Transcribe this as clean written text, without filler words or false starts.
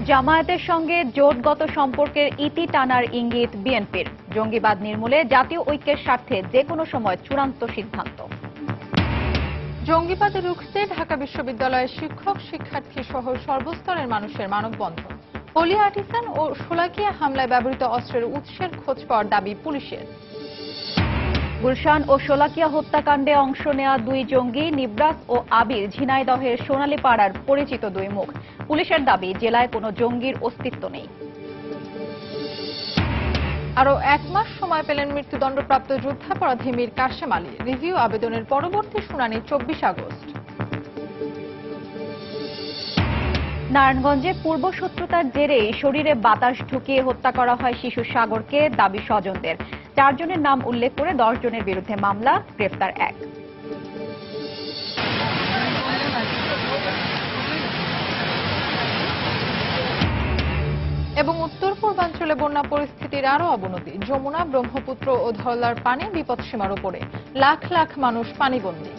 জামায়াতের সঙ্গে জোটগত সম্পর্কের ইতি টানার ইঙ্গিত বিএনপির। জঙ্গিবাদ নির্মূলে জাতীয় ঐক্যের স্বার্থে যেকোনো সময় চূড়ান্ত সিদ্ধান্ত। জঙ্গিবাদে রুখতে ঢাকা বিশ্ববিদ্যালয়ের শিক্ষক শিক্ষার্থী সহ সর্বস্তরের মানুষের মানববন্ধন। পলি আর্টিসান ও শোলাকিয়া হামলায় ব্যবহৃত অস্ত্রের উৎসের খোঁজ পাওয়ার দাবি পুলিশের। গুলশান ও শোলাকিয়া হত্যাকাণ্ডে অংশ নেওয়া দুই জঙ্গি নিবরাস ও আবির ঝিনাইদহের সোনালীপাড়ার পরিচিত দুই মুখ। পুলিশের দাবি, জেলায় কোনো জঙ্গির অস্তিত্ব নেই। আরও 1 মাস সময় পেলেন মৃত্যুদণ্ডপ্রাপ্ত যুদ্ধাপরাধী মীর কাশেম আলী। রিভিউ আবেদনের পরবর্তী শুনানি 24 আগস্ট। নারায়ণগঞ্জে পূর্বশত্রুতার জেরে শরীরে বাতাস ঢুকিয়ে হত্যা করা হয় শিশু সাগরকে, দাবি স্বজনদের। 4 জনের নাম উল্লেখ করে 10 জনের বিরুদ্ধে মামলা, গ্রেফতার 1। এবং উত্তর পূর্বাঞ্চলে বন্যা পরিস্থিতির আরও অবনতি। যমুনা, ব্রহ্মপুত্র ও ধরলার পানি বিপদসীমার উপরে, লাখ লাখ মানুষ পানিবন্দী।